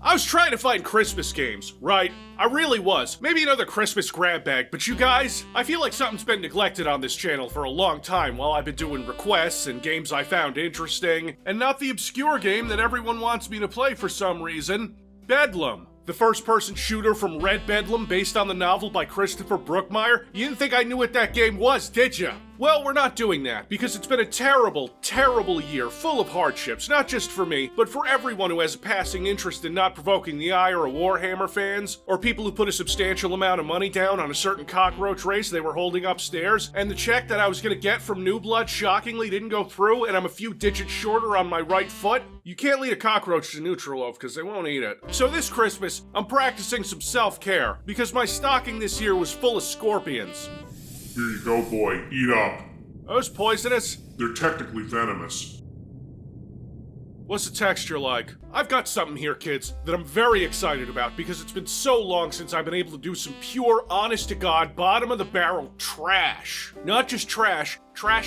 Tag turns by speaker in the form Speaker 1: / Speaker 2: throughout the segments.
Speaker 1: I was trying to find Christmas games, right? I really was. Maybe another Christmas grab bag, but you guys, I feel like something's been neglected on this channel for a long time while I've been doing requests and games I found interesting, and not the obscure game that everyone wants me to play for some reason, Bedlam. The first-person shooter from Red Bedlam based on the novel by Christopher Brookmyre. You didn't think I knew what that game was, did ya? Well, we're not doing that, because it's been a terrible, terrible year full of hardships, not just for me, but for everyone who has a passing interest in not provoking the ire of Warhammer fans, or people who put a substantial amount of money down on a certain cockroach race they were holding upstairs, and the check that I was gonna get from New Blood shockingly didn't go through, and I'm a few digits shorter on my right foot. You can't lead a cockroach to neutral loaf, because they won't eat it. So this Christmas, I'm practicing some self-care, because my stocking this year was full of scorpions.
Speaker 2: Here you go, boy. Eat up.
Speaker 1: Those poisonous?
Speaker 2: They're technically venomous.
Speaker 1: What's the texture like? I've got something here, kids, that I'm very excited about because it's been so long since I've been able to do some pure, honest-to-God, bottom-of-the-barrel trash. Not just trash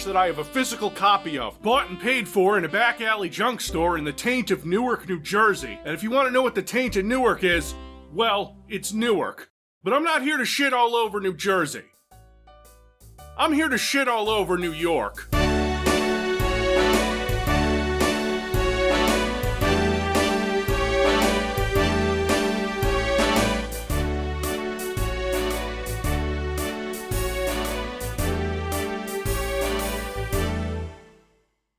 Speaker 1: that I have a physical copy of, bought and paid for in a back-alley junk store in the taint of Newark, New Jersey. And if you want to know what the taint of Newark is, well, it's Newark. But I'm not here to shit all over New Jersey. I'm here to shit all over New York.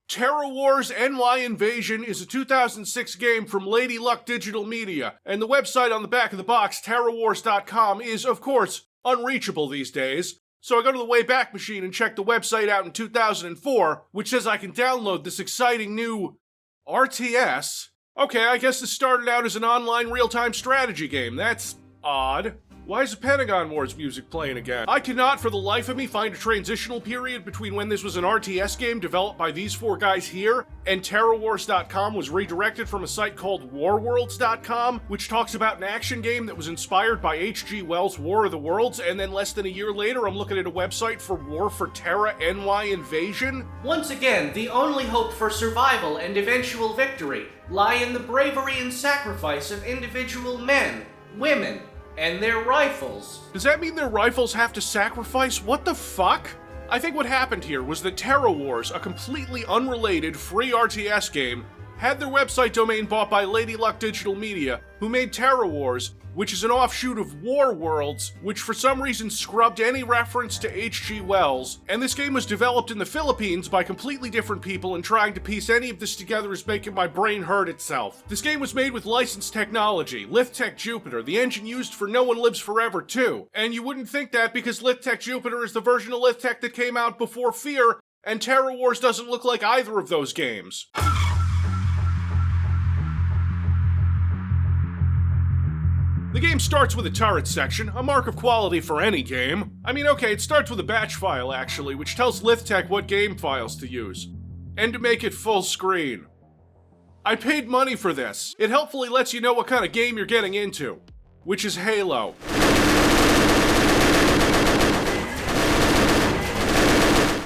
Speaker 1: Terror Wars NY Invasion is a 2006 game from Lady Luck Digital Media, and the website on the back of the box, terrorwars.com, is, of course, unreachable these days. So I go to the Wayback Machine and check the website out in 2004, which says I can download this exciting new RTS. Okay, I guess this started out as an online real-time strategy game. That's odd. Why is the Pentagon Wars music playing again? I cannot for the life of me find a transitional period between when this was an RTS game developed by these four guys here and TerrorWars.com was redirected from a site called WarWorlds.com, which talks about an action game that was inspired by H.G. Wells' War of the Worlds, and then less than a year later I'm looking at a website for War for Terra NY Invasion?
Speaker 3: Once again, the only hope for survival and eventual victory lie in the bravery and sacrifice of individual men, women, and their rifles.
Speaker 1: Does that mean their rifles have to sacrifice? What the fuck? I think what happened here was that Terror Wars, a completely unrelated free RTS game, had their website domain bought by Lady Luck Digital Media, who made Terror Wars, which is an offshoot of War Worlds, which for some reason scrubbed any reference to H.G. Wells, and this game was developed in the Philippines by completely different people, and trying to piece any of this together is making my brain hurt itself. This game was made with licensed technology, Lithtech Jupiter, the engine used for No One Lives Forever 2, and you wouldn't think that because Lithtech Jupiter is the version of Lithtech that came out before Fear, and Terror Wars doesn't look like either of those games. The game starts with a turret section, a mark of quality for any game. I mean, okay, it starts with a batch file, actually, which tells Lithtech what game files to use. And to make it full screen. I paid money for this. It helpfully lets you know what kind of game you're getting into, which is Halo.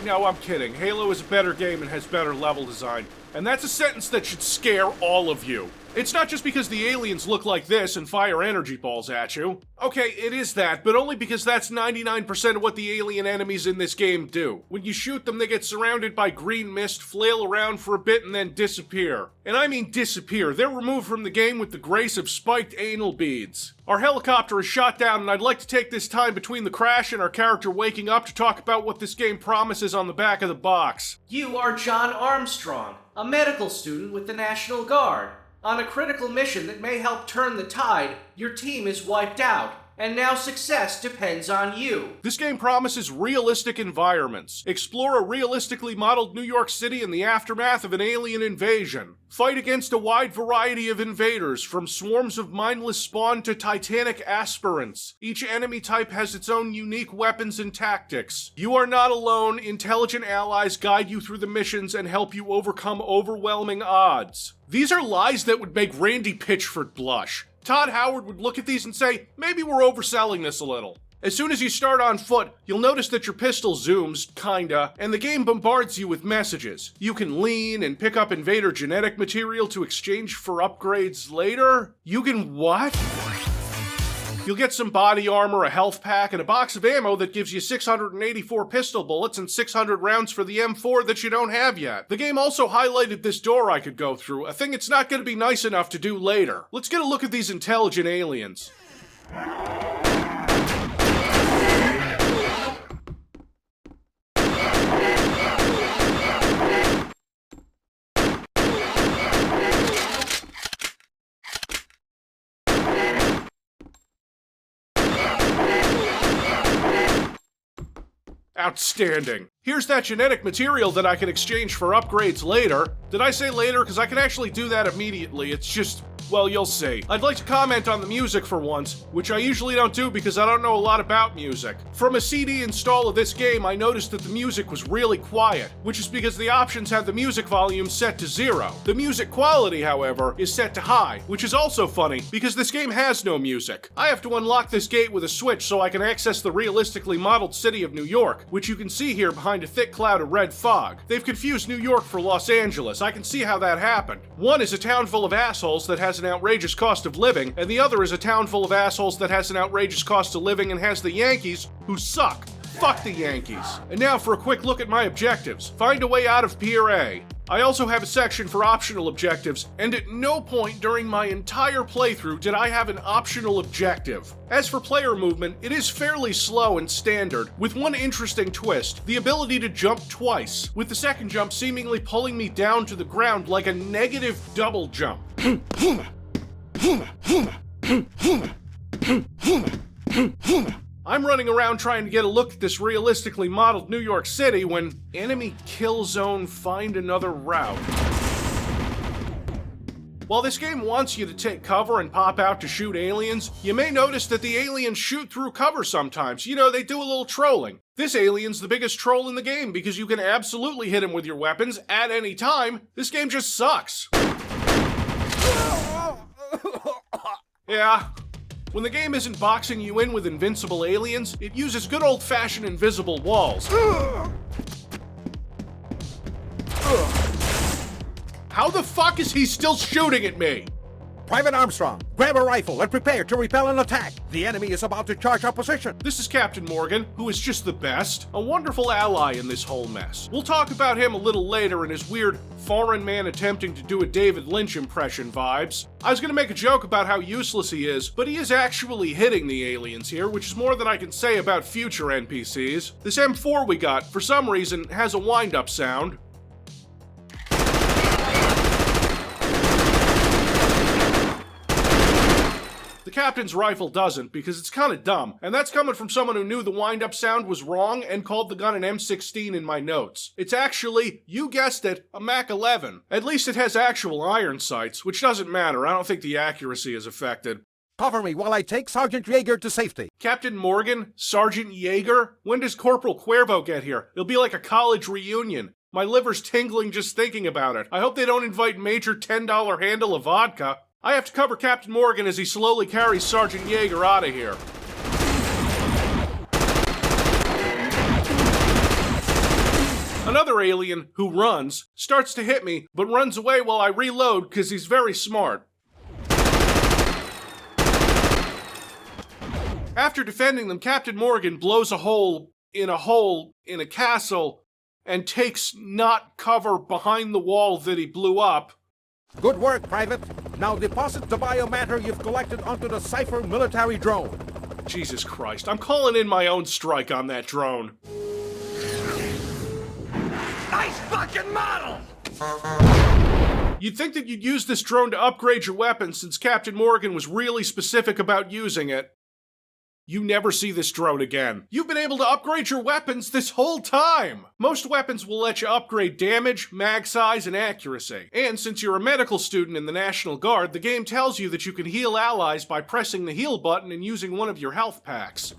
Speaker 1: No, I'm kidding. Halo is a better game and has better level design. And that's a sentence that should scare all of you. It's not just because the aliens look like this and fire energy balls at you. Okay, it is that, but only because that's 99% of what the alien enemies in this game do. When you shoot them, they get surrounded by green mist, flail around for a bit, and then disappear. And I mean disappear. They're removed from the game with the grace of spiked anal beads. Our helicopter is shot down, and I'd like to take this time between the crash and our character waking up to talk about what this game promises on the back of the box.
Speaker 3: You are John Armstrong, a medical student with the National Guard. On a critical mission that may help turn the tide, your team is wiped out, and now success depends on you.
Speaker 1: This game promises realistic environments. Explore a realistically modeled New York City in the aftermath of an alien invasion. Fight against a wide variety of invaders, from swarms of mindless spawn to titanic aspirants. Each enemy type has its own unique weapons and tactics. You are not alone. Intelligent allies guide you through the missions and help you overcome overwhelming odds. These are lies that would make Randy Pitchford blush. Todd Howard would look at these and say, maybe we're overselling this a little. As soon as you start on foot, you'll notice that your pistol zooms, kinda, and the game bombards you with messages. You can lean and pick up invader genetic material to exchange for upgrades later? You can what? You'll get some body armor, a health pack, and a box of ammo that gives you 684 pistol bullets and 600 rounds for the M4 that you don't have yet. The game also highlighted this door I could go through, a thing it's not going to be nice enough to do later. Let's get a look at these intelligent aliens. Outstanding. Here's that genetic material that I can exchange for upgrades later. Did I say later? Because I can actually do that immediately. It's just, well, you'll see. I'd like to comment on the music for once, which I usually don't do because I don't know a lot about music. From a CD install of this game, I noticed that the music was really quiet, which is because the options have the music volume set to 0. The music quality, however, is set to high, which is also funny because this game has no music. I have to unlock this gate with a switch so I can access the realistically modeled city of New York, which you can see here behind a thick cloud of red fog. They've confused New York for Los Angeles. I can see how that happened. One is a town full of assholes that has an outrageous cost of living, and the other is a town full of assholes that has an outrageous cost of living and has the Yankees, who suck. Fuck the Yankees. And now for a quick look at my objectives. Find a way out of Pier A. I also have a section for optional objectives, and at no point during my entire playthrough did I have an optional objective. As for player movement, it is fairly slow and standard, with one interesting twist, the ability to jump twice, with the second jump seemingly pulling me down to the ground like a negative double jump. I'm running around trying to get a look at this realistically modeled New York City when enemy kill zone, find another route. While this game wants you to take cover and pop out to shoot aliens, you may notice that the aliens shoot through cover sometimes. You know, they do a little trolling. This alien's the biggest troll in the game because you can absolutely hit him with your weapons at any time. This game just sucks. Yeah. When the game isn't boxing you in with invincible aliens, it uses good old-fashioned invisible walls. How the fuck is he still shooting at me?
Speaker 4: Private Armstrong, grab a rifle and prepare to repel an attack. The enemy is about to charge our position.
Speaker 1: This is Captain Morgan, who is just the best, a wonderful ally in this whole mess. We'll talk about him a little later in his weird foreign man attempting to do a David Lynch impression vibes. I was gonna make a joke about how useless he is, but he is actually hitting the aliens here, which is more than I can say about future NPCs. This M4 we got, for some reason, has a wind-up sound. The captain's rifle doesn't, because it's kinda dumb, and that's coming from someone who knew the wind-up sound was wrong and called the gun an M16 in my notes. It's actually, you guessed it, a Mac 11. At least it has actual iron sights, which doesn't matter. I don't think the accuracy is affected.
Speaker 4: Cover me while I take Sergeant Yeager to safety.
Speaker 1: Captain Morgan? Sergeant Yeager? When does Corporal Cuervo get here? It'll be like a college reunion. My liver's tingling just thinking about it. I hope they don't invite Major $10 handle of vodka. I have to cover Captain Morgan as he slowly carries Sergeant Yeager out of here. Another alien, who runs, starts to hit me, but runs away while I reload because he's very smart. After defending them, Captain Morgan blows a hole in a castle and takes not cover behind the wall that he blew up.
Speaker 4: Good work, Private. Now deposit the biomatter you've collected onto the Cypher military drone.
Speaker 1: Jesus Christ, I'm calling in my own strike on that drone.
Speaker 4: Nice fucking model!
Speaker 1: You'd think that you'd use this drone to upgrade your weapon since Captain Morgan was really specific about using it. You never see this drone again. You've been able to upgrade your weapons this whole time! Most weapons will let you upgrade damage, mag size, and accuracy. And since you're a medical student in the National Guard, the game tells you that you can heal allies by pressing the heal button and using one of your health packs.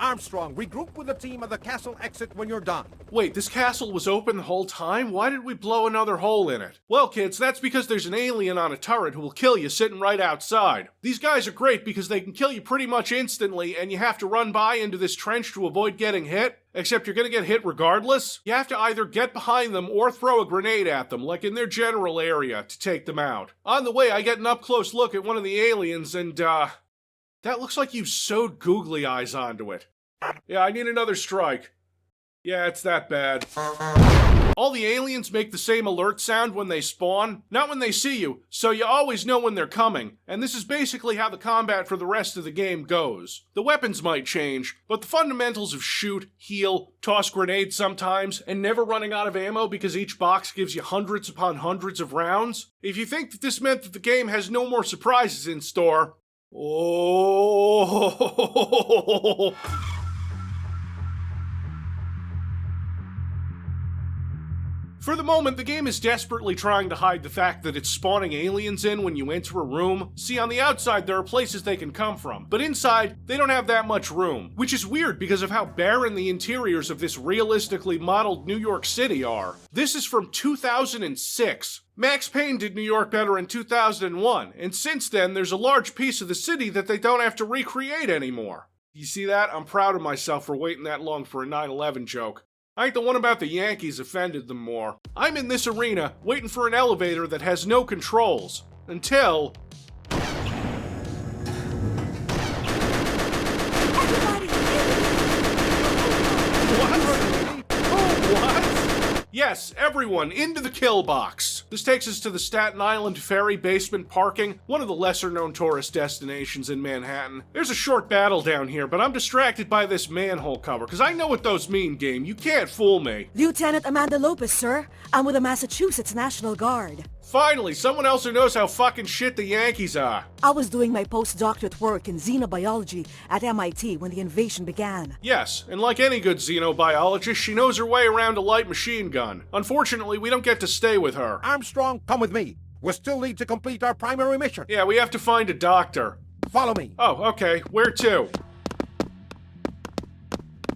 Speaker 4: Armstrong, regroup with the team at the castle exit when you're done.
Speaker 1: Wait, this castle was open the whole time? Why did we blow another hole in it? Well, kids, that's because there's an alien on a turret who will kill you sitting right outside. These guys are great because they can kill you pretty much instantly, and you have to run by into this trench to avoid getting hit. Except you're gonna get hit regardless. You have to either get behind them or throw a grenade at them, like in their general area, to take them out. On the way, I get an up-close look at one of the aliens, and, that looks like you sewed googly eyes onto it. Yeah, I need another strike. Yeah, it's that bad. All the aliens make the same alert sound when they spawn, not when they see you, so you always know when they're coming, and this is basically how the combat for the rest of the game goes. The weapons might change, but the fundamentals of shoot, heal, toss grenades sometimes, and never running out of ammo because each box gives you hundreds upon hundreds of rounds. If you think that this meant that the game has no more surprises in store, oh. For the moment, the game is desperately trying to hide the fact that it's spawning aliens in when you enter a room. See, on the outside, there are places they can come from, but inside, they don't have that much room, which is weird because of how barren the interiors of this realistically modeled New York City are. This is from 2006. Max Payne did New York better in 2001, and since then, there's a large piece of the city that they don't have to recreate anymore. You see that? I'm proud of myself for waiting that long for a 9/11 joke. I think the one about the Yankees offended them more. I'm in this arena, waiting for an elevator that has no controls. Until... What? Yes, everyone, into the kill box. This takes us to the Staten Island Ferry basement parking, one of the lesser-known tourist destinations in Manhattan. There's a short battle down here, but I'm distracted by this manhole cover, because I know what those mean, game. You can't fool me.
Speaker 5: Lieutenant Amanda Lopez, sir. I'm with the Massachusetts National Guard.
Speaker 1: Finally, someone else who knows how fucking shit the Yankees are.
Speaker 5: I was doing my postdoctorate work in xenobiology at MIT when the invasion began.
Speaker 1: Yes, and like any good xenobiologist, she knows her way around a light machine gun. Unfortunately, we don't get to stay with her.
Speaker 4: Armstrong, come with me. We still need to complete our primary mission.
Speaker 1: Yeah, we have to find a doctor.
Speaker 4: Follow me.
Speaker 1: Oh, okay. Where to?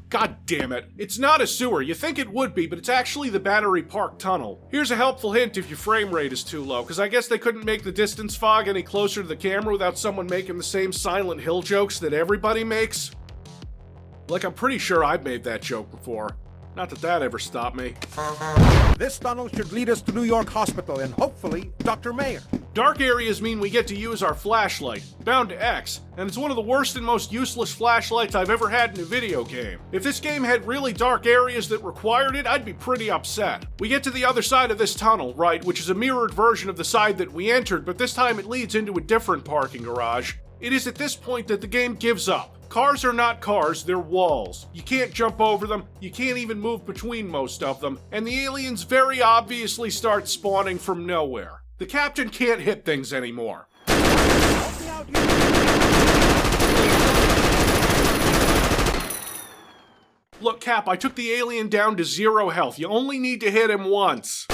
Speaker 1: God damn it. It's not a sewer. You think it would be, but it's actually the Battery Park Tunnel. Here's a helpful hint if your frame rate is too low, because I guess they couldn't make the distance fog any closer to the camera without someone making the same Silent Hill jokes that everybody makes. Like, I'm pretty sure I've made that joke before. Not that that ever stopped me.
Speaker 4: This tunnel should lead us to New York Hospital and hopefully Dr. Mayer.
Speaker 1: Dark areas mean we get to use our flashlight, bound to X, and it's one of the worst and most useless flashlights I've ever had in a video game. If this game had really dark areas that required it, I'd be pretty upset. We get to the other side of this tunnel, right, which is a mirrored version of the side that we entered, but this time it leads into a different parking garage. It is at this point that the game gives up. Cars are not cars, they're walls. You can't jump over them, you can't even move between most of them, and the aliens very obviously start spawning from nowhere. The captain can't hit things anymore. Look, Cap, I took the alien down to 0 health. You only need to hit him once.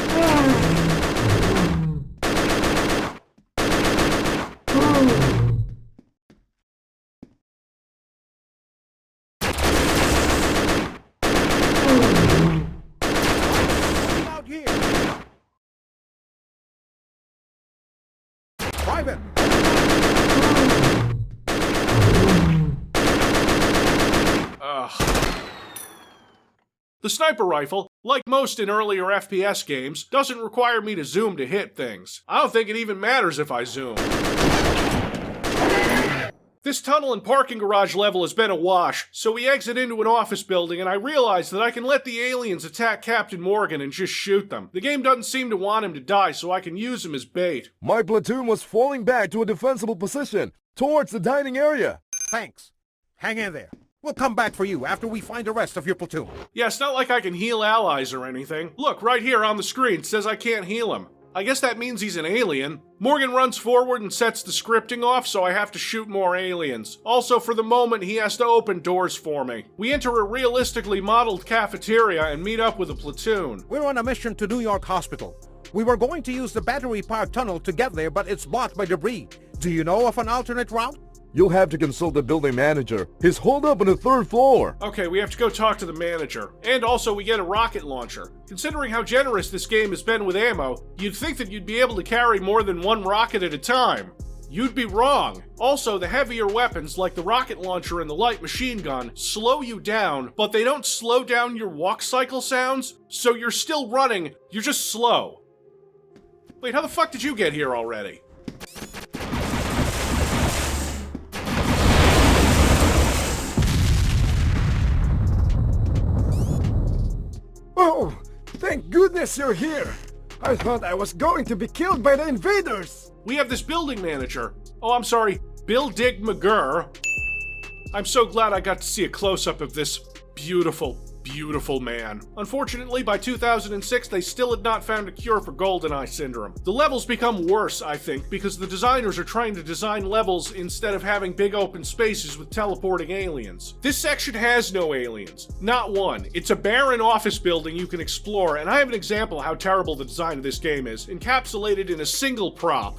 Speaker 4: Private!
Speaker 1: The sniper rifle, like most in earlier FPS games, doesn't require me to zoom to hit things. I don't think it even matters if I zoom. This tunnel and parking garage level has been a wash, so we exit into an office building and I realize that I can let the aliens attack Captain Morgan and just shoot them. The game doesn't seem to want him to die, so I can use him as bait.
Speaker 6: My platoon was falling back to a defensible position, towards the dining area.
Speaker 4: Thanks. Hang in there. We'll come back for you after we find the rest of your platoon.
Speaker 1: Yeah, it's not like I can heal allies or anything. Look, right here on the screen, it says I can't heal him. I guess that means he's an alien. Morgan runs forward and sets the scripting off, so I have to shoot more aliens. Also, for the moment, he has to open doors for me. We enter a realistically modeled cafeteria and meet up with a platoon.
Speaker 4: We're on a mission to New York Hospital. We were going to use the Battery Park Tunnel to get there, but it's blocked by debris. Do you know of an alternate route?
Speaker 6: You'll have to consult the building manager. He's holed up on the 3rd floor.
Speaker 1: Okay, we have to go talk to the manager. And also we get a rocket launcher. Considering how generous this game has been with ammo, you'd think that you'd be able to carry more than one rocket at a time. You'd be wrong. Also, the heavier weapons, like the rocket launcher and the light machine gun, slow you down, but they don't slow down your walk cycle sounds, so you're still running, you're just slow. Wait, how the fuck did you get here already?
Speaker 7: Oh, thank goodness you're here. I thought I was going to be killed by the invaders.
Speaker 1: We have this building manager. Oh, I'm sorry, Bill Dig McGurr. I'm so glad I got to see a close-up of this beautiful, beautiful man. Unfortunately, by 2006, they still had not found a cure for GoldenEye syndrome. The levels become worse, I think, because the designers are trying to design levels instead of having big open spaces with teleporting aliens. This section has no aliens. Not one. It's a barren office building you can explore, and I have an example of how terrible the design of this game is, encapsulated in a single prop.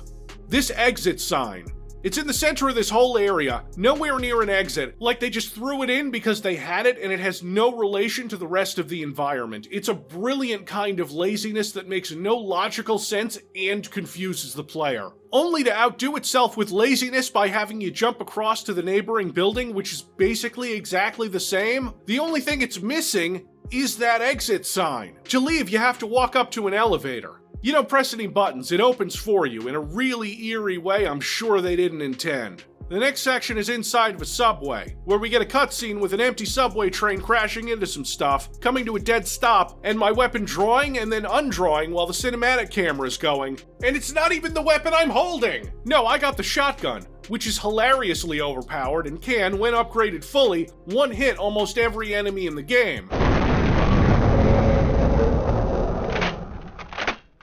Speaker 1: This exit sign. It's in the center of this whole area, nowhere near an exit, like they just threw it in because they had it and it has no relation to the rest of the environment. It's a brilliant kind of laziness that makes no logical sense and confuses the player. Only to outdo itself with laziness by having you jump across to the neighboring building, which is basically exactly the same. The only thing it's missing is that exit sign. To leave, you have to walk up to an elevator. You don't press any buttons, it opens for you in a really eerie way I'm sure they didn't intend. The next section is inside of a subway, where we get a cutscene with an empty subway train crashing into some stuff, coming to a dead stop, and my weapon drawing and then undrawing while the cinematic camera is going. And it's not even the weapon I'm holding! No, I got the shotgun, which is hilariously overpowered and can, when upgraded fully, one-hit almost every enemy in the game.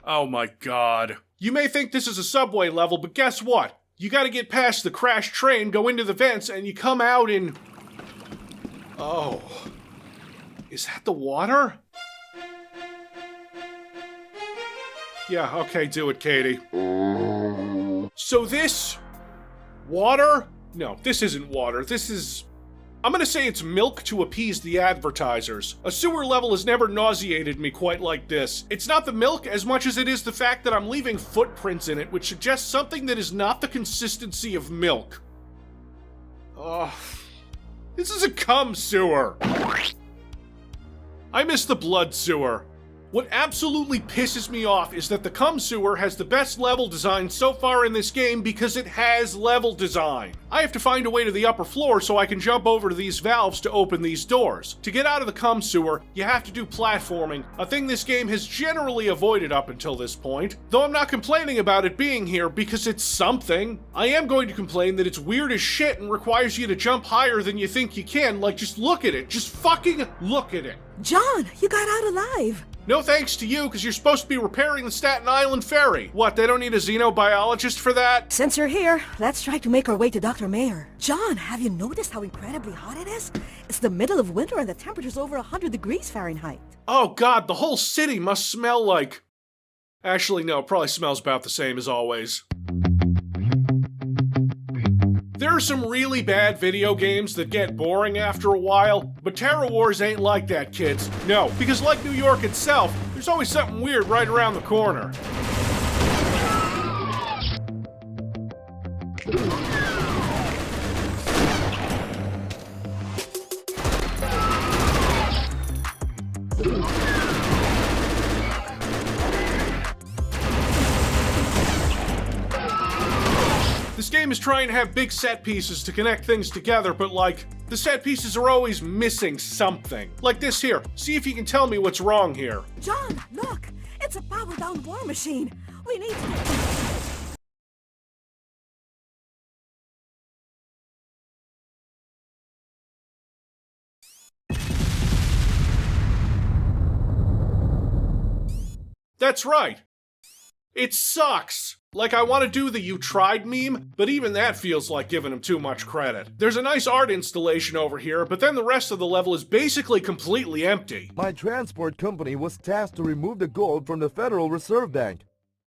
Speaker 1: Oh my god. You may think this is a subway level, but guess what? You gotta get past the crashed train, go into the vents, and you come out in... Oh. Is that the water? Yeah, okay, do it, Katie. So this... water? No, this isn't water. This is... I'm gonna say it's milk to appease the advertisers. A sewer level has never nauseated me quite like this. It's not the milk as much as it is the fact that I'm leaving footprints in it, which suggests something that is not the consistency of milk. Ugh. This is a cum sewer. I miss the blood sewer. What absolutely pisses me off is that the cum sewer has the best level design so far in this game because it has level design. I have to find a way to the upper floor so I can jump over to these valves to open these doors. To get out of the cum sewer, you have to do platforming, a thing this game has generally avoided up until this point. Though I'm not complaining about it being here because it's something. I am going to complain that it's weird as shit and requires you to jump higher than you think you can. Like, just look at it. Just fucking look at it.
Speaker 5: John, you got out alive.
Speaker 1: No thanks to you, because you're supposed to be repairing the Staten Island ferry. What, they don't need a xenobiologist for that?
Speaker 5: Since you're here, let's try to make our way to Dr. Mayer. John, have you noticed how incredibly hot it is? It's the middle of winter and the temperature's over 100 degrees Fahrenheit.
Speaker 1: Oh god, the whole city must smell like... Actually, no, it probably smells about the same as always. There are some really bad video games that get boring after a while, but Terror Wars ain't like that, kids. No, because like New York itself, there's always something weird right around the corner. This game is trying to have big set pieces to connect things together, but like, the set pieces are always missing something. Like this here. See if you can tell me what's wrong here.
Speaker 5: John, look! It's a powered-down war machine. We need to...
Speaker 1: That's right. It sucks. Like, I want to do the "you tried" meme, but even that feels like giving him too much credit. There's a nice art installation over here, but then the rest of the level is basically completely empty.
Speaker 6: My transport company was tasked to remove the gold from the Federal Reserve Bank.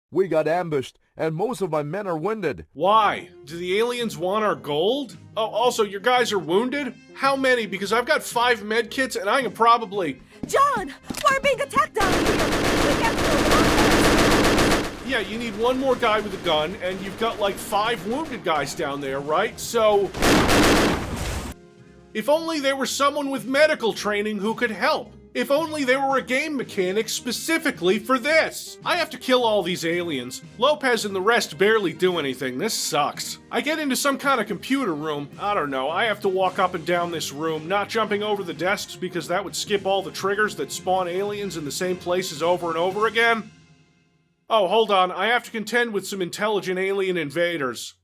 Speaker 6: We got ambushed, and most of my men are wounded.
Speaker 1: Why? Do the aliens want our gold? Oh, also, your guys are wounded? How many? Because I've got 5 med kits and I can probably...
Speaker 5: John, we're being attacked down here. We can't kill them.
Speaker 1: Yeah, you need one more guy with a gun, and you've got like 5 wounded guys down there, right? So... If only there were someone with medical training who could help. If only there were a game mechanic specifically for this. I have to kill all these aliens. Lopez and the rest barely do anything. This sucks. I get into some kind of computer room. I don't know. I have to walk up and down this room, not jumping over the desks because that would skip all the triggers that spawn aliens in the same places over and over again. Oh, hold on. I have to contend with some intelligent alien invaders.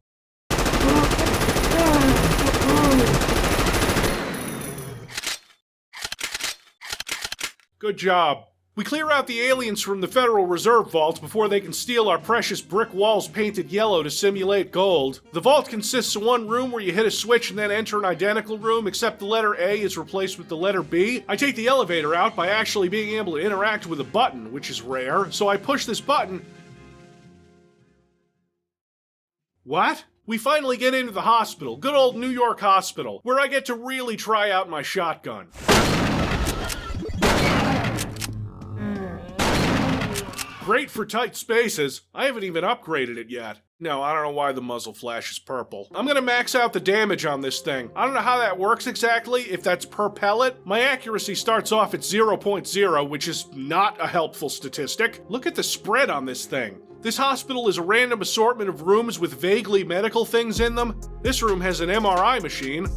Speaker 1: Good job. We clear out the aliens from the Federal Reserve Vault before they can steal our precious brick walls painted yellow to simulate gold. The vault consists of one room where you hit a switch and then enter an identical room, except the letter A is replaced with the letter B. I take the elevator out by actually being able to interact with a button, which is rare, so I push this button. What? We finally get into the hospital, good old New York hospital, where I get to really try out my shotgun. Great for tight spaces. I haven't even upgraded it yet. No, I don't know why the muzzle flash is purple. I'm gonna max out the damage on this thing. I don't know how that works exactly, if that's per pellet. My accuracy starts off at 0.0, which is not a helpful statistic. Look at the spread on this thing. This hospital is a random assortment of rooms with vaguely medical things in them. This room has an MRI machine.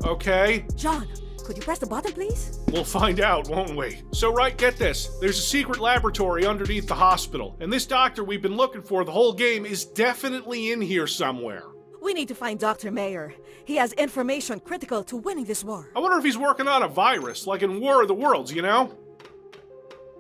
Speaker 1: Okay.
Speaker 5: John, could you press the button, please?
Speaker 1: We'll find out, won't we? So, right, get this. There's a secret laboratory underneath the hospital, and this doctor we've been looking for the whole game is definitely in here somewhere.
Speaker 5: We need to find Dr. Mayer. He has information critical to winning this war.
Speaker 1: I wonder if he's working on a virus, like in War of the Worlds, you know?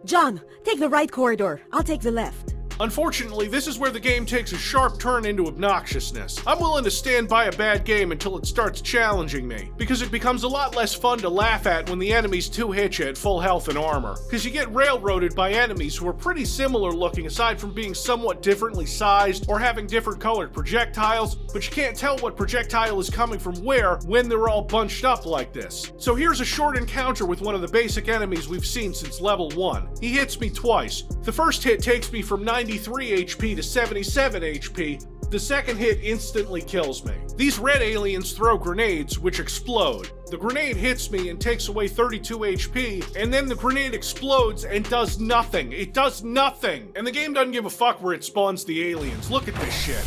Speaker 5: John, take the right corridor. I'll take the left.
Speaker 1: Unfortunately, this is where the game takes a sharp turn into obnoxiousness. I'm willing to stand by a bad game until it starts challenging me, because it becomes a lot less fun to laugh at when the enemies 2-hit you at full health and armor. Because you get railroaded by enemies who are pretty similar looking aside from being somewhat differently sized or having different colored projectiles, but you can't tell what projectile is coming from where when they're all bunched up like this. So here's a short encounter with one of the basic enemies we've seen since level 1. He hits me twice. The first hit takes me from 93 HP to 77 HP. The second hit instantly kills me. These red aliens throw grenades, which explode. The grenade hits me and takes away 32 HP, and then the grenade explodes and does nothing. It does nothing! And the game doesn't give a fuck where it spawns the aliens. Look at this shit.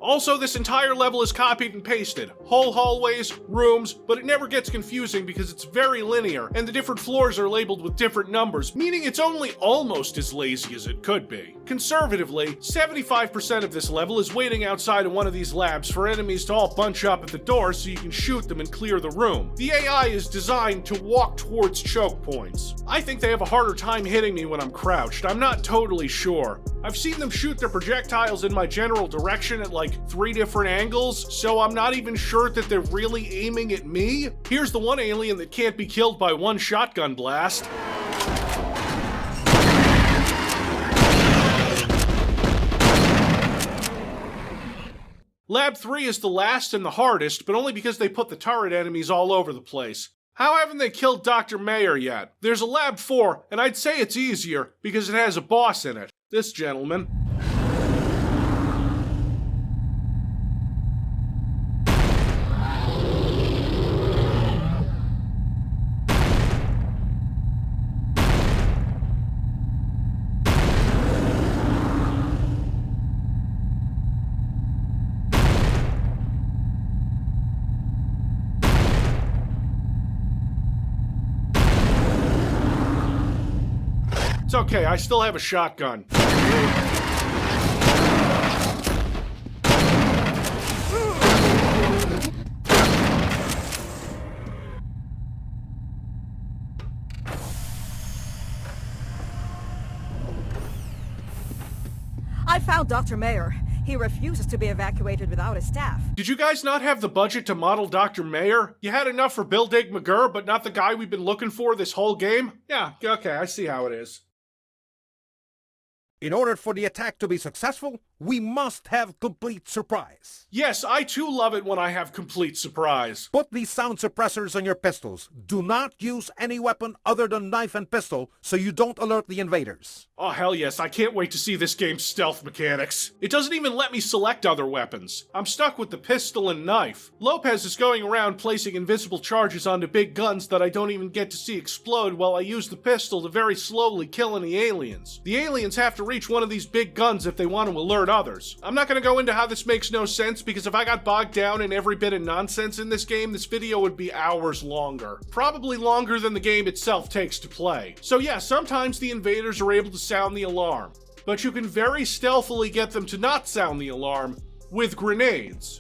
Speaker 1: Also, this entire level is copied and pasted. Whole hallways, rooms, but it never gets confusing because it's very linear, and the different floors are labeled with different numbers, meaning it's only almost as lazy as it could be. Conservatively, 75% of this level is waiting outside of one of these labs for enemies to all bunch up at the door so you can shoot them and clear the room. The AI is designed to walk towards choke points. I think they have a harder time hitting me when I'm crouched. I'm not totally sure. I've seen them shoot their projectiles in my general direction at like 3 different angles, so I'm not even sure that they're really aiming at me. Here's the one alien that can't be killed by one shotgun blast. Lab 3 is the last and the hardest, but only because they put the turret enemies all over the place. How haven't they killed Dr. Mayer yet? There's a Lab 4, and I'd say it's easier because it has a boss in it. This gentleman. It's okay, I still have a shotgun.
Speaker 5: I found Dr. Mayer. He refuses to be evacuated without his staff.
Speaker 1: Did you guys not have the budget to model Dr. Mayer? You had enough for Bill Dig McGurr, but not the guy we've been looking for this whole game? Yeah, okay, I see how it is.
Speaker 4: In order for the attack to be successful, we must have complete surprise.
Speaker 1: Yes, I too love it when I have complete surprise.
Speaker 4: Put these sound suppressors on your pistols. Do not use any weapon other than knife and pistol so you don't alert the invaders.
Speaker 1: Oh hell yes, I can't wait to see this game's stealth mechanics. It doesn't even let me select other weapons. I'm stuck with the pistol and knife. Lopez is going around placing invisible charges onto big guns that I don't even get to see explode while I use the pistol to very slowly kill any aliens. The aliens have to reach one of these big guns if they want to alert others. I'm not going to go into how this makes no sense because if I got bogged down in every bit of nonsense in this game, this video would be hours longer. Probably longer than the game itself takes to play. So yeah, sometimes the invaders are able to sound the alarm, but you can very stealthily get them to not sound the alarm with grenades.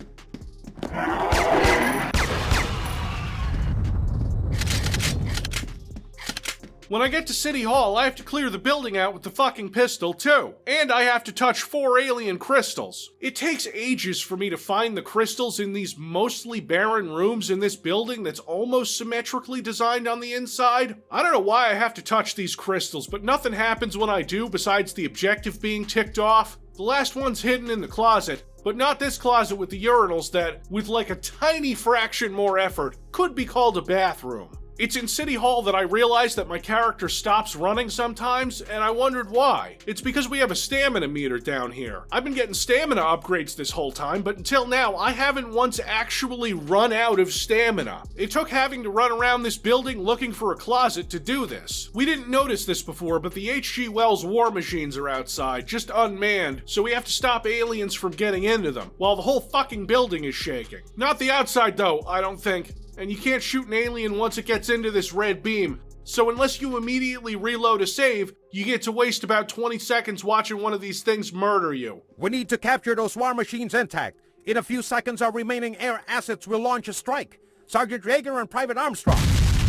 Speaker 1: When I get to City Hall, I have to clear the building out with the fucking pistol, too. And I have to touch 4 alien crystals. It takes ages for me to find the crystals in these mostly barren rooms in this building that's almost symmetrically designed on the inside. I don't know why I have to touch these crystals, but nothing happens when I do besides the objective being ticked off. The last one's hidden in the closet, but not this closet with the urinals that, with like a tiny fraction more effort, could be called a bathroom. It's in City Hall that I realized that my character stops running sometimes, and I wondered why. It's because we have a stamina meter down here. I've been getting stamina upgrades this whole time, but until now, I haven't once actually run out of stamina. It took having to run around this building looking for a closet to do this. We didn't notice this before, but the H.G. Wells war machines are outside, just unmanned, so we have to stop aliens from getting into them, while the whole fucking building is shaking. Not the outside though, I don't think. And you can't shoot an alien once it gets into this red beam. So unless you immediately reload a save, you get to waste about 20 seconds watching one of these things murder you.
Speaker 4: We need to capture those war machines intact. In a few seconds, our remaining air assets will launch a strike. Sergeant Yeager and Private Armstrong,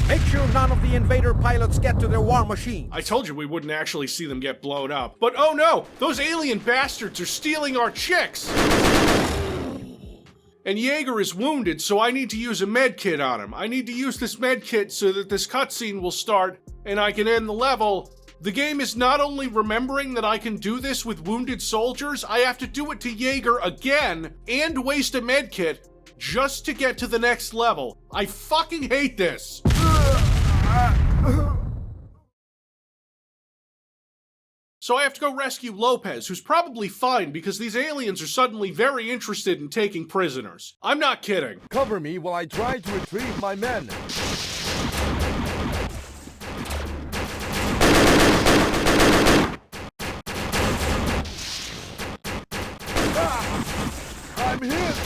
Speaker 4: make sure none of the invader pilots get to their war machines.
Speaker 1: I told you we wouldn't actually see them get blown up. But oh no! Those alien bastards are stealing our chicks! And Yeager is wounded, so I need to use a med kit on him. I need to use this med kit so that this cutscene will start and I can end the level. The game is not only remembering that I can do this with wounded soldiers, I have to do it to Yeager again and waste a med kit just to get to the next level. I fucking hate this. So I have to go rescue Lopez, who's probably fine because these aliens are suddenly very interested in taking prisoners. I'm not kidding.
Speaker 6: Cover me while I try to retrieve my men. I'm hit!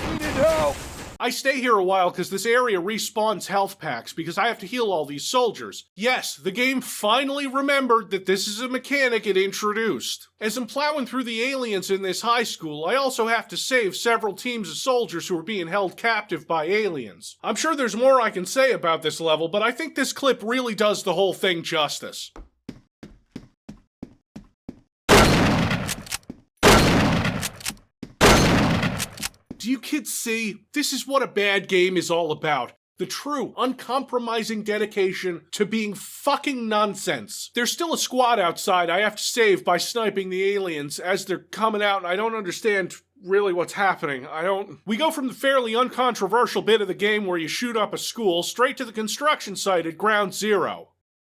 Speaker 6: We need help!
Speaker 1: I stay here a while because this area respawns health packs because I have to heal all these soldiers. Yes, the game finally remembered that this is a mechanic it introduced. As I'm plowing through the aliens in this high school, I also have to save several teams of soldiers who are being held captive by aliens. I'm sure there's more I can say about this level, but I think this clip really does the whole thing justice. Do you kids see? This is what a bad game is all about. The true, uncompromising dedication to being fucking nonsense. There's still a squad outside I have to save by sniping the aliens as they're coming out, and I don't understand really what's happening. We go from the fairly uncontroversial bit of the game where you shoot up a school straight to the construction site at Ground Zero.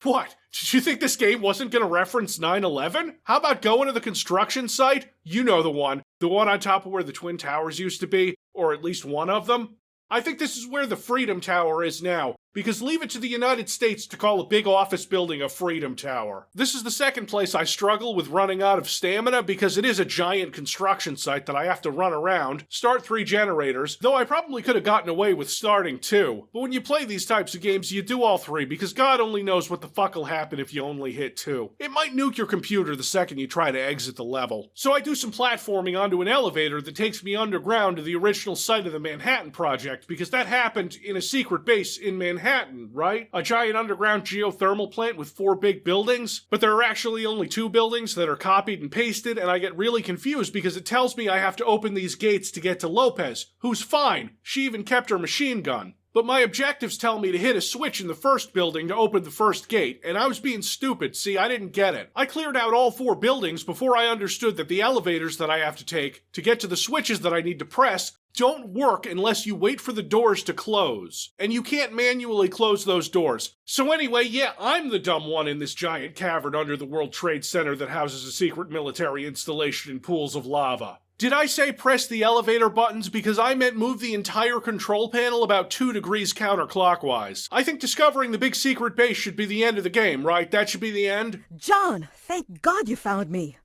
Speaker 1: What? Did you think this game wasn't gonna reference 9/11? How about going to the construction site? You know the one. The one on top of where the Twin Towers used to be, or at least one of them. I think this is where the Freedom Tower is now, because leave it to the United States to call a big office building a Freedom Tower. This is the second place I struggle with running out of stamina because it is a giant construction site that I have to run around, start 3 generators, though I probably could have gotten away with starting 2. But when you play these types of games, you do all 3 because God only knows what the fuck will happen if you only hit 2. It might nuke your computer the second you try to exit the level. So I do some platforming onto an elevator that takes me underground to the original site of the Manhattan Project because that happened in a secret base in Manhattan. Manhattan, right? A giant underground geothermal plant with 4 big buildings, but there are actually only 2 buildings that are copied and pasted, and I get really confused because it tells me I have to open these gates to get to Lopez, who's fine. She even kept her machine gun. But my objectives tell me to hit a switch in the first building to open the first gate, and I was being stupid. See, I didn't get it. I cleared out all 4 buildings before I understood that the elevators that I have to take to get to the switches that I need to press don't work unless you wait for the doors to close. And you can't manually close those doors. So anyway, yeah, I'm the dumb one in this giant cavern under the World Trade Center that houses a secret military installation in pools of lava. Did I say press the elevator buttons? Because I meant move the entire control panel about 2 degrees counterclockwise. I think discovering the big secret base should be the end of the game, right? That should be the end?
Speaker 5: John, thank God you found me.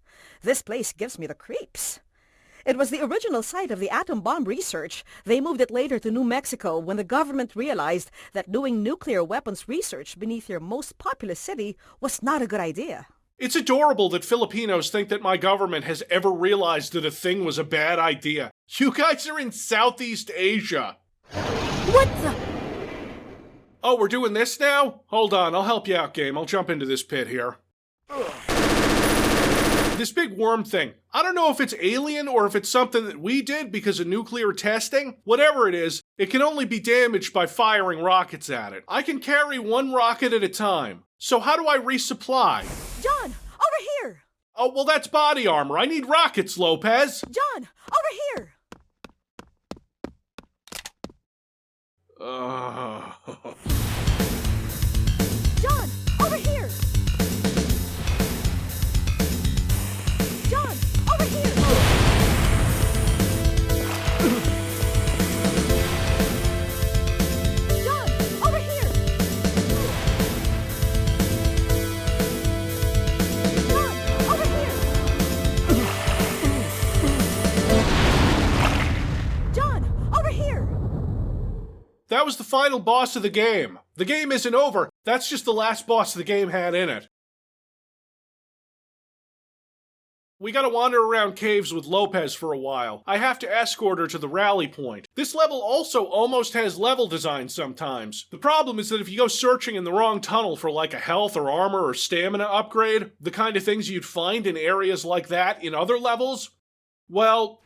Speaker 5: This place gives me the creeps. It was the original site of the atom bomb research. They moved it later to New Mexico when the government realized that doing nuclear weapons research beneath your most populous city was not a good idea.
Speaker 1: It's adorable that Filipinos think that my government has ever realized that a thing was a bad idea. You guys are in Southeast Asia.
Speaker 5: What the?
Speaker 1: Oh, we're doing this now? Hold on, I'll help you out, game. I'll jump into this pit here. This big worm thing. I don't know if it's alien or if it's something that we did because of nuclear testing. Whatever it is, it can only be damaged by firing rockets at it. I can carry 1 rocket at a time. So how do I resupply?
Speaker 5: John, over here!
Speaker 1: Oh, well that's body armor. I need rockets, Lopez.
Speaker 5: John, over here! John, over here! John, over here! John, over here! John, over here! John, over here!
Speaker 1: That was the final boss of the game. The game isn't over. That's just the last boss the game had in it. We gotta wander around caves with Lopez for a while. I have to escort her to the rally point. This level also almost has level design sometimes. The problem is that if you go searching in the wrong tunnel for like a health or armor or stamina upgrade, the kind of things you'd find in areas like that in other levels, well...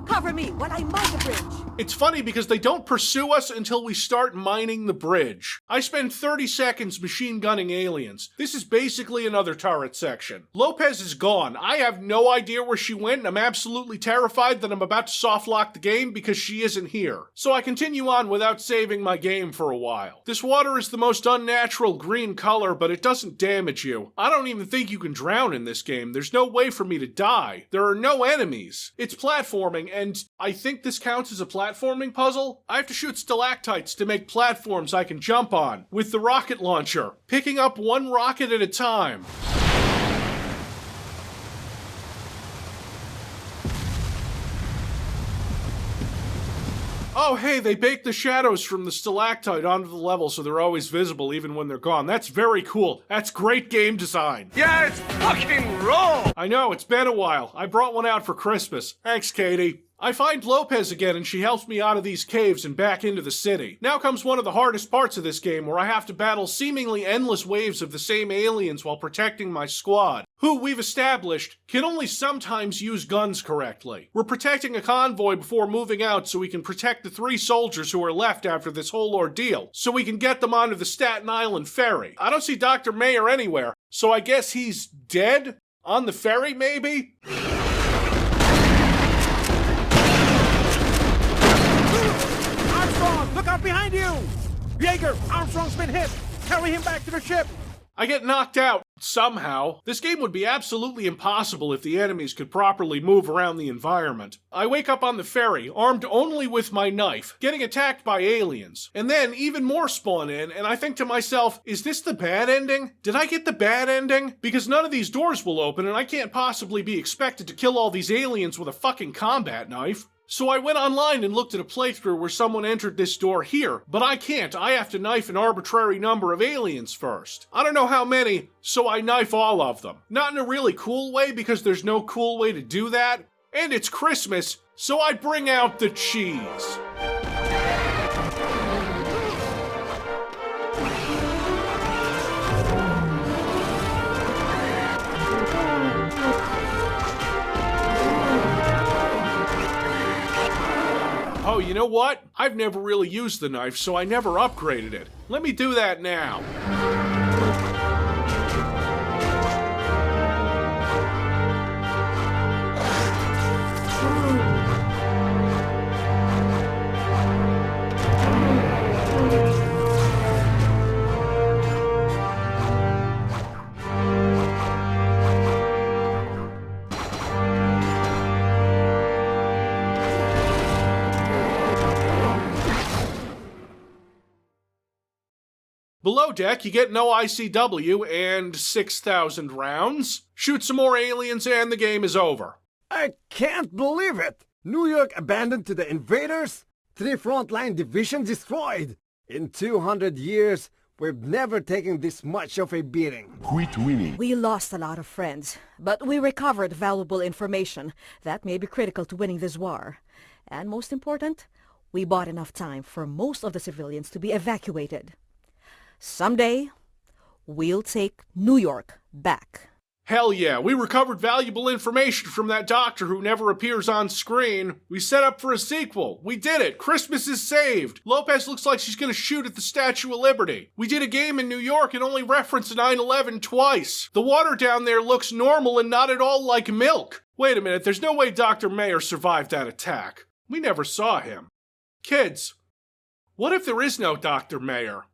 Speaker 5: Cover me while I mine the bridge.
Speaker 1: It's funny because they don't pursue us until we start mining the bridge. I spend 30 seconds machine gunning aliens. This is basically another turret section. Lopez is gone. I have no idea where she went, and I'm absolutely terrified that I'm about to softlock the game because she isn't here. So I continue on without saving my game for a while. This water is the most unnatural green color, but it doesn't damage you. I don't even think you can drown in this game. There's no way for me to die. There are no enemies. It's platforming, and I think this counts as a platforming puzzle. I have to shoot stalactites to make platforms I can jump on with the rocket launcher, picking up 1 rocket at a time. Oh hey, they baked the shadows from the stalactite onto the level so they're always visible even when they're gone. That's very cool. That's great game design.
Speaker 8: Yeah, it's fucking raw!
Speaker 1: I know, it's been a while. I brought one out for Christmas. Thanks, Katie. I find Lopez again and she helps me out of these caves and back into the city. Now comes one of the hardest parts of this game where I have to battle seemingly endless waves of the same aliens while protecting my squad, who we've established can only sometimes use guns correctly. We're protecting a convoy before moving out so we can protect the 3 soldiers who are left after this whole ordeal, so we can get them onto the Staten Island ferry. I don't see Dr. Mayer anywhere, so I guess he's dead? On the ferry, maybe?
Speaker 4: Armstrong, look out behind you! Jaeger, Armstrong's been hit! Carry him back to the ship!
Speaker 1: I get knocked out, somehow. This game would be absolutely impossible if the enemies could properly move around the environment. I wake up on the ferry, armed only with my knife, getting attacked by aliens. And then even more spawn in, and I think to myself, is this the bad ending? Did I get the bad ending? Because none of these doors will open, and I can't possibly be expected to kill all these aliens with a fucking combat knife. So I went online and looked at a playthrough where someone entered this door here, but I can't. I have to knife an arbitrary number of aliens first. I don't know how many, so I knife all of them. Not in a really cool way because there's no cool way to do that, and it's Christmas, so I bring out the cheese. Oh, you know what? I've never really used the knife, so I never upgraded it. Let me do that now. Below deck, you get no ICW and 6,000 rounds. Shoot some more aliens and the game is over.
Speaker 7: I can't believe it! New York abandoned to the invaders? 3 frontline divisions destroyed! In 200 years, we've never taken this much of a beating.
Speaker 6: Quit winning.
Speaker 5: We lost a lot of friends, but we recovered valuable information that may be critical to winning this war. And most important, we bought enough time for most of the civilians to be evacuated. Someday, we'll take New York back.
Speaker 1: Hell yeah, we recovered valuable information from that doctor who never appears on screen. We set up for a sequel. We did it. Christmas is saved. Lopez looks like she's gonna shoot at the Statue of Liberty. We did a game in New York and only referenced 9/11 twice. The water down there looks normal and not at all like milk. Wait a minute, there's no way Dr. Mayer survived that attack. We never saw him. Kids, what if there is no Dr. Mayer?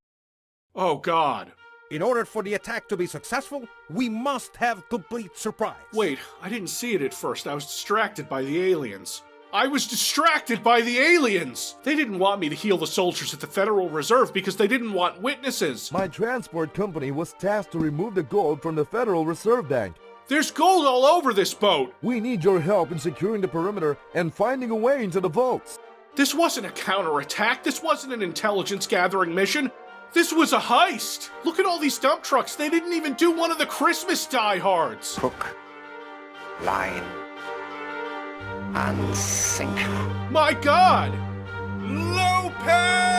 Speaker 1: Oh God.
Speaker 4: In order for the attack to be successful, we must have complete surprise.
Speaker 1: Wait, I didn't see it at first. I was distracted by the aliens. I was distracted by the aliens! They didn't want me to heal the soldiers at the Federal Reserve because they didn't want witnesses.
Speaker 6: My transport company was tasked to remove the gold from the Federal Reserve Bank.
Speaker 1: There's gold all over this boat!
Speaker 6: We need your help in securing the perimeter and finding a way into the vaults.
Speaker 1: This wasn't a counterattack. This wasn't an intelligence gathering mission. This was a heist! Look at all these dump trucks. They didn't even do one of the Christmas diehards.
Speaker 8: Hook, line, and sinker.
Speaker 1: My God! Lopez!